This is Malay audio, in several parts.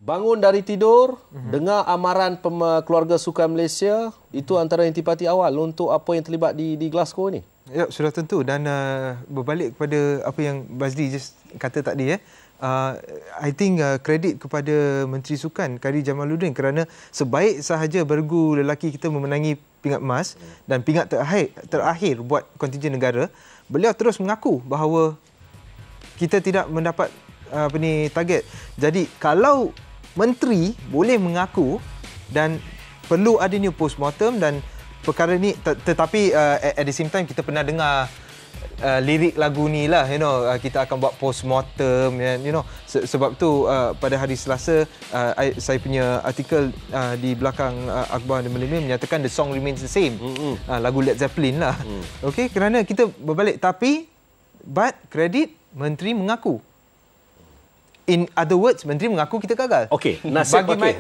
Bangun dari tidur, dengar amaran keluarga sukan Malaysia, itu antara intipati awal untuk apa yang terlibat di Glasgow ni. Ya, sudah tentu. Dan berbalik kepada apa yang Bazli just kata tadi, I think kredit kepada Menteri Sukan Khairy Jamaluddin kerana sebaik sahaja bergu lelaki kita memenangi pingat emas dan pingat terakhir buat kontingen negara, beliau terus mengaku bahawa kita tidak mendapat target. Jadi kalau menteri boleh mengaku dan perlu adanya postmortem dan perkara ni, tetapi at the same time kita pernah dengar lirik lagu ni lah, kita akan buat postmortem, sebab tu pada hari Selasa saya punya artikel di belakang akhbar The Millennium menyatakan the song remains the same. Lagu Led Zeppelin lah. Okey, kerana kita berbalik, tapi kredit menteri mengaku. In other words, menteri mengaku kita gagal. Okey,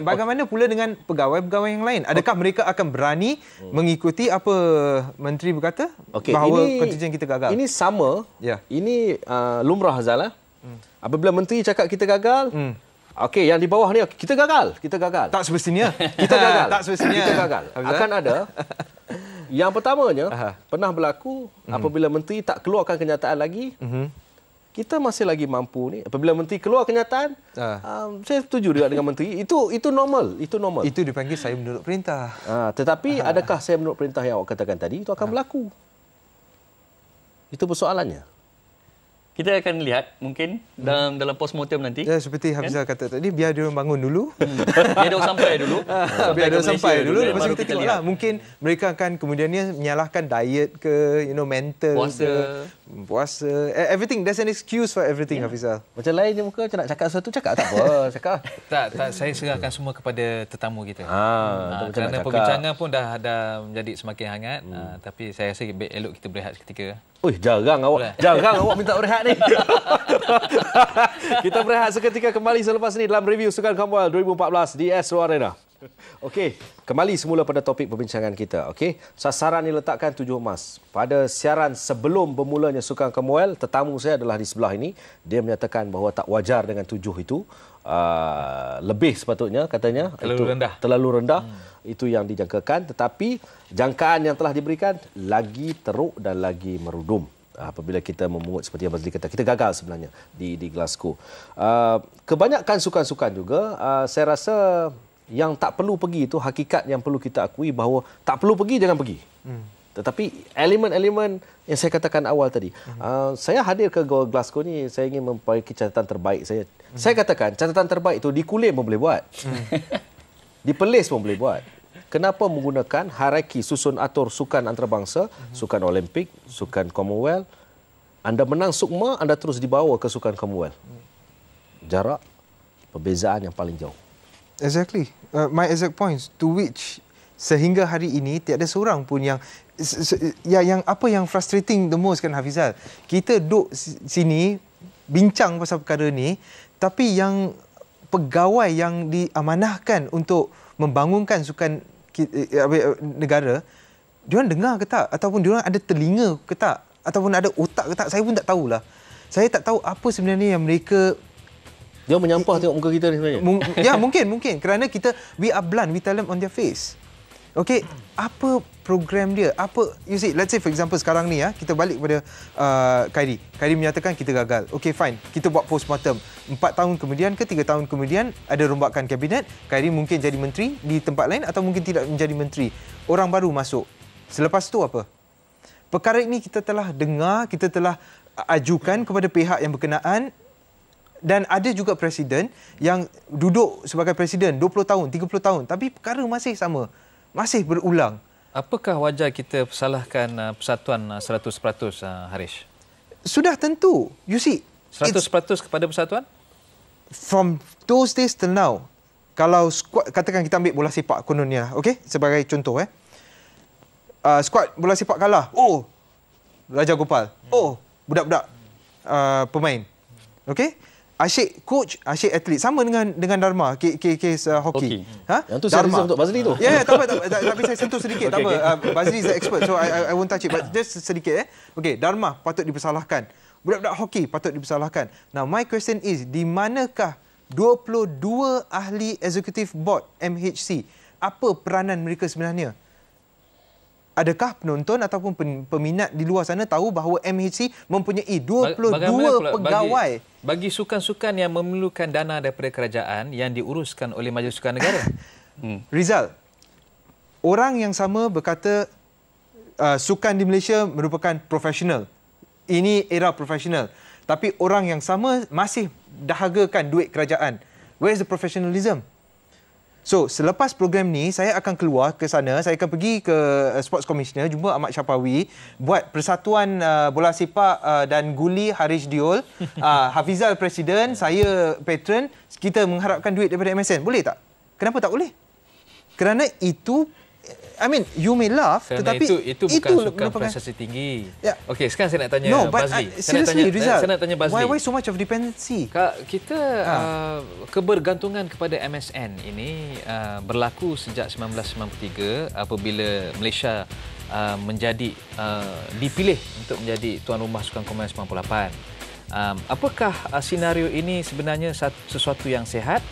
bagaimana pula dengan pegawai-pegawai yang lain? Adakah mereka akan berani mengikuti apa menteri berkata bahawa kontingen kita gagal? Ini sama. Ini lumrah, Azal. Apabila menteri cakap kita gagal, okey, yang di bawah ni kita gagal. Tak semestinya. Kita gagal. Tak semestinya. Kita gagal. Akan ada. Yang pertamanya, pernah berlaku apabila menteri tak keluarkan kenyataan lagi, kita masih lagi mampu ni. Apabila menteri keluar kenyataan, saya setuju juga dengan menteri. Itu normal. Itu dipanggil saya menurut perintah. Tetapi adakah saya menurut perintah yang awak katakan tadi, itu akan berlaku? Itu persoalannya. Kita akan lihat mungkin dalam postmortem nanti. Ya, seperti Hafizah kata tadi, biar dia orang bangun dulu. Biar dia sampai dulu. Biar dia sampai dulu. Lepas itu kita tengoklah. Mungkin mereka akan kemudiannya menyalahkan diet ke, mental puasa. Everything. There's an excuse for everything, Hafizah. Macam lain je muka, macam nak cakap sesuatu, cakap tak apa. Cakap. Tak, saya serahkan semua kepada tetamu kita. Kerana kerana perbincangan pun dah menjadi semakin hangat. Tapi saya rasa elok kita berehat seketika. Jarang awak minta berehat ni. Kita berehat seketika, kembali selepas ini dalam review Sukan Commonwealth 2014 di Astro Arena. Okey, kembali semula pada topik perbincangan kita. Okey, sasaran diletakkan 7 emas. Pada siaran sebelum bermulanya Sukan Commonwealth, tetamu saya adalah di sebelah ini. Dia menyatakan bahawa tak wajar dengan 7 itu. Lebih sepatutnya, katanya. Terlalu rendah. Itu yang dijangkakan. Tetapi jangkaan yang telah diberikan lagi teruk dan lagi merudum. Apabila kita memungut seperti yang Bazli kata, kita gagal sebenarnya di Glasgow. Kebanyakan sukan-sukan juga, saya rasa yang tak perlu pergi itu, hakikat yang perlu kita akui bahawa tak perlu pergi, jangan pergi. Tetapi elemen-elemen yang saya katakan awal tadi, saya hadir ke Glasgow ni, saya ingin memperbaiki catatan terbaik saya. Saya katakan, catatan terbaik itu di Kulim pun boleh buat. Di Perlis pun boleh buat. Kenapa menggunakan hierarki susun atur sukan antarabangsa, sukan Olimpik, sukan Commonwealth? Anda menang sukma, anda terus dibawa ke sukan Commonwealth. Jarak, perbezaan yang paling jauh. Exactly. My exact points to which sehingga hari ini tiada seorang pun yang apa yang frustrating the most kan, Hafizal. Kita duduk sini bincang pasal perkara ni, tapi yang pegawai yang diamanahkan untuk membangunkan sukan negara, diorang dengar ke tak? Ataupun diorang ada telinga ke tak? Ataupun ada otak ke tak? Saya pun tak tahulah. Saya tak tahu apa sebenarnya yang mereka... Dia menyampah tengok muka kita ni sebenarnya. Ya, mungkin. Kerana kita, we are blunt, we tell them on their face. Okey, apa program dia? Apa, you see, let's say for example sekarang ni kita balik kepada Khairy. Khairy menyatakan kita gagal. Okey, fine. Kita buat postmortem. 4 tahun kemudian ke 3 tahun kemudian ada rombakan kabinet, Khairy mungkin jadi menteri di tempat lain atau mungkin tidak menjadi menteri. Orang baru masuk. Selepas tu apa? Perkara ini kita telah dengar, kita telah ajukan kepada pihak yang berkenaan. Dan ada juga presiden yang duduk sebagai presiden 20 tahun, 30 tahun. Tapi perkara masih sama. Masih berulang. Apakah wajar kita persalahkan persatuan 100%, Harish? Sudah tentu. You see. 100% kepada persatuan? From those days till now. Kalau squad, katakan kita ambil bola sepak kononnya. Okay? Sebagai contoh. Squad bola sepak kalah. Oh, Raja Gopal. Oh, budak-budak pemain. Okay? Asyik coach, asyik atlet. Sama dengan Dharma, kes hoki. Yang tu saya untuk Bazli tu. Ya, tak apa. Tapi saya sentuh sedikit. Tak apa. Bazli is the expert, so I won't touch it. But just sedikit. Okay, Dharma patut dipersalahkan. Budak-budak hoki patut dipersalahkan. Now, my question is, di manakah 22 ahli Executive Board MHC. Apa peranan mereka sebenarnya? Adakah penonton ataupun peminat di luar sana tahu bahawa MHC mempunyai 22 pegawai? Bagi sukan-sukan yang memerlukan dana daripada kerajaan yang diuruskan oleh Majlis Sukan Negara. Rizal, orang yang sama berkata sukan di Malaysia merupakan profesional. Ini era profesional. Tapi orang yang sama masih dahagakan duit kerajaan. Where is the professionalism? So, selepas program ni, saya akan keluar ke sana. Saya akan pergi ke Sports Commissioner, jumpa Ahmad Syapawi, buat Persatuan Bola Sepak dan Guli Harish Diol, Hafizal Presiden, saya patron, kita mengharapkan duit daripada MSN. Boleh tak? Kenapa tak boleh? Kerana itu, I mean, you may laugh, kerana tetapi itu bukan sukan prestasi tinggi. Ya. Okey, sekarang saya nak tanya Bazli. Seriously, Rizal, saya nak tanya Bazli. why so much of dependency? Kita kebergantungan kepada MSN ini berlaku sejak 1993 apabila Malaysia menjadi dipilih untuk menjadi tuan rumah Sukan Commonwealth 98. Apakah senario ini sebenarnya sesuatu yang sihat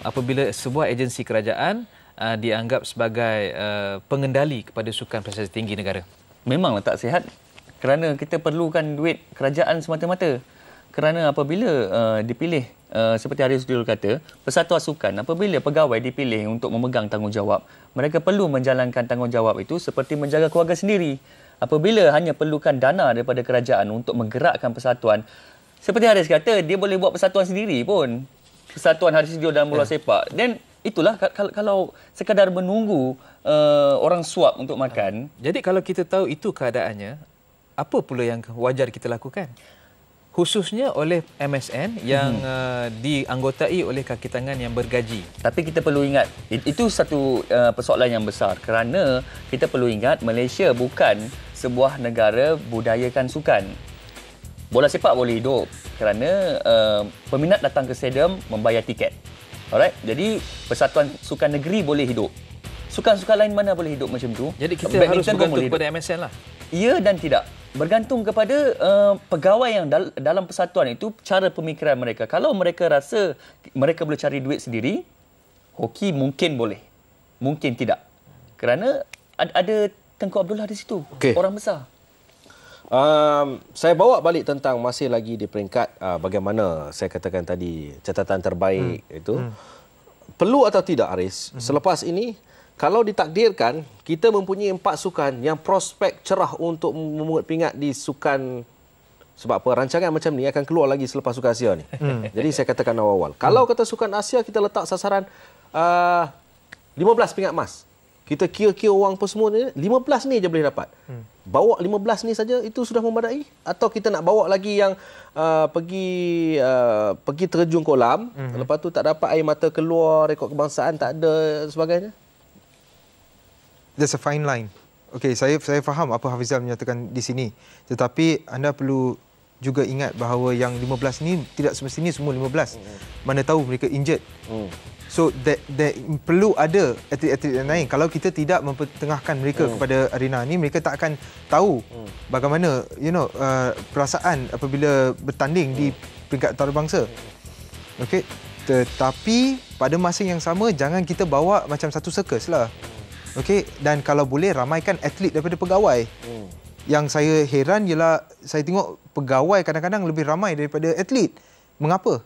apabila sebuah agensi kerajaan dianggap sebagai pengendali kepada sukan prestasi tinggi negara? Memanglah tak sihat kerana kita perlukan duit kerajaan semata-mata. Kerana apabila dipilih, seperti Haris dulu kata, Persatuan Sukan, apabila pegawai dipilih untuk memegang tanggungjawab, mereka perlu menjalankan tanggungjawab itu seperti menjaga keluarga sendiri. Apabila hanya perlukan dana daripada kerajaan untuk menggerakkan persatuan, seperti Haris kata, dia boleh buat persatuan sendiri pun. Persatuan Haris Dio dalam bola sepak. Dan itulah kalau sekadar menunggu orang suap untuk makan. Jadi kalau kita tahu itu keadaannya, apa pula yang wajar kita lakukan? Khususnya oleh MSN yang dianggotai oleh kaki tangan yang bergaji. Tapi kita perlu ingat, itu satu persoalan yang besar. Kerana kita perlu ingat, Malaysia bukan sebuah negara budayakan sukan. Bola sepak boleh hidup kerana peminat datang ke stadium membayar tiket. Alright, jadi Persatuan Sukan Negeri boleh hidup. Sukan-sukan lain mana boleh hidup macam tu? Jadi kita harus bergantung kepada MSN lah. Ya dan tidak. Bergantung kepada pegawai yang dalam persatuan itu, cara pemikiran mereka. Kalau mereka rasa mereka boleh cari duit sendiri, hoki mungkin boleh. Mungkin tidak. Kerana ada Tengku Abdullah di situ. Okay. Orang besar. Saya bawa balik tentang masih lagi di peringkat bagaimana saya katakan tadi catatan terbaik itu. Perlu atau tidak, Haris? Selepas ini, kalau ditakdirkan kita mempunyai 4 sukan yang prospek cerah untuk memungut pingat di sukan, sebab apa rancangan macam ni akan keluar lagi selepas Sukan Asia ni. Jadi saya katakan awal-awal. Kalau kata Sukan Asia kita letak sasaran 15 pingat emas. Kita kira-kira orang apa semua ni, 15 ni je boleh dapat. Bawa 15 ni saja itu sudah memadai? Atau kita nak bawa lagi yang pergi terjun kolam, lepas tu tak dapat air mata keluar, rekod kebangsaan tak ada sebagainya? There's a fine line. Okey, saya faham apa Hafizal menyatakan di sini. Tetapi anda perlu juga ingat bahawa yang 15 ni tidak semestinya semua 15. Mana tahu mereka injured. So that perlu ada atlet-atlet yang lain. Kalau kita tidak mempertengahkan mereka kepada arena ni, mereka tak akan tahu bagaimana perasaan apabila bertanding di peringkat antarabangsa. Okey. Tetapi pada masa yang sama jangan kita bawa macam satu sirkus lah. Okey, dan kalau boleh ramaikan atlet daripada pegawai. Yang saya heran ialah saya tengok pegawai kadang-kadang lebih ramai daripada atlet. Mengapa?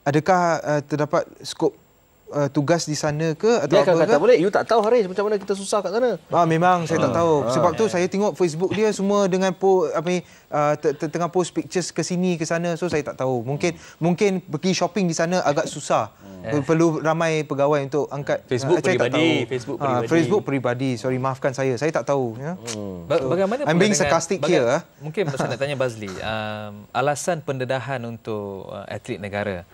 Adakah terdapat skop tugas di sana ke atau dia apa akan kata ke? boleh, you tak tahu Haris macam mana kita susah kat sana. Memang saya tak tahu. Sebab tu saya tengok Facebook dia semua dengan tengah post pictures ke sini ke sana, so saya tak tahu. Mungkin pergi shopping di sana agak susah. Perlu ramai pegawai untuk angkat Facebook peribadi, Facebook peribadi. Sorry, maafkan saya tak tahu ya. Bagaimana I'm being sarcastic here. Mungkin saya nak tanya Bazli, alasan pendedahan untuk atlet negara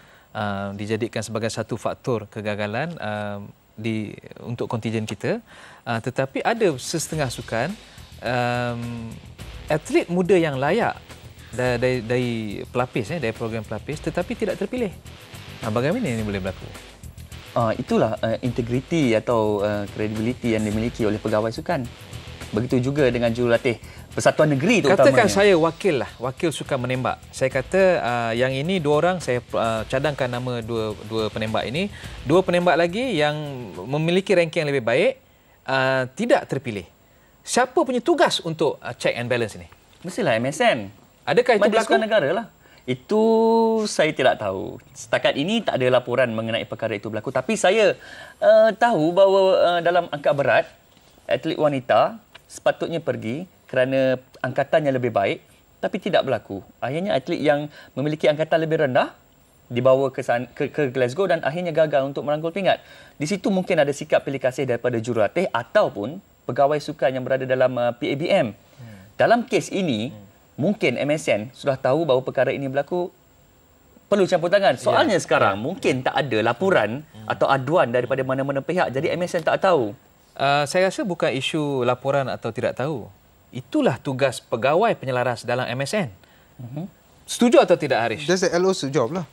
dijadikan sebagai satu faktor kegagalan untuk kontingen kita, tetapi ada setengah sukan atlet muda yang layak dari pelapis, dari program pelapis, tetapi tidak terpilih. Bagaimana ini boleh berlaku? Itulah integriti atau credibility yang dimiliki oleh pegawai sukan. Begitu juga dengan jurulatih Persatuan Negeri terutamanya. Katakan saya wakil sukan menembak. Saya kata yang ini 2 orang, saya cadangkan nama dua penembak ini. 2 penembak lagi yang memiliki ranking yang lebih baik tidak terpilih. Siapa punya tugas untuk check and balance ini? Mestilah MSN. Adakah itu Majlis berlaku? Sukan Negara lah. Itu saya tidak tahu. Setakat ini tak ada laporan mengenai perkara itu berlaku. Tapi saya tahu bahawa dalam angkat berat, atlet wanita sepatutnya pergi kerana angkatan yang lebih baik, tapi tidak berlaku. Akhirnya atlet yang memiliki angkatan lebih rendah dibawa ke Glasgow dan akhirnya gagal untuk merangkul pingat. Di situ mungkin ada sikap pilih kasih daripada jurulatih ataupun pegawai sukan yang berada dalam PABM. Dalam kes ini, mungkin MSN sudah tahu bahawa perkara ini berlaku, perlu campur tangan. Soalnya sekarang mungkin tak ada laporan atau aduan daripada mana-mana pihak. Jadi MSN tak tahu. Saya rasa bukan isu laporan atau tidak tahu. Itulah tugas pegawai penyelaras dalam MSN. Setuju atau tidak, Harish? That's the LO's job lah.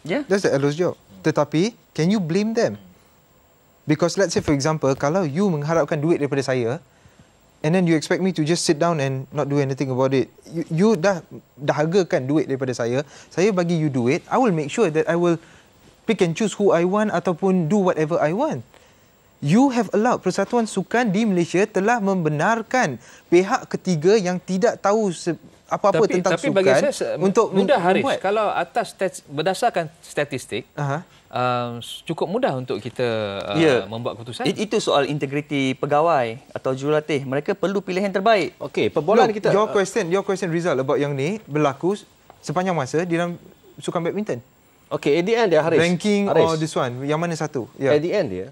Ya. That's the LO's job. Tetapi, can you blame them? Because let's say for example, kalau you mengharapkan duit daripada saya, and then you expect me to just sit down and not do anything about it. You dah dahagakan duit daripada saya bagi you duit, I will make sure that I will pick and choose who I want ataupun do whatever I want. You have allowed Persatuan Sukan di Malaysia telah membenarkan pihak ketiga yang tidak tahu apa-apa tentang tapi sukan bagi saya untuk mudah, Harish. membuat. Kalau berdasarkan statistik, cukup mudah untuk kita membuat keputusan. Itu soal integriti pegawai atau jurulatih. Mereka perlu pilih yang terbaik. Okey, perbualan kita. Your question Rizal about yang ni berlaku sepanjang masa di dalam sukan badminton. Okey, at the end dia, Harish. Ranking Harish, or this one, yang mana satu? At the end dia,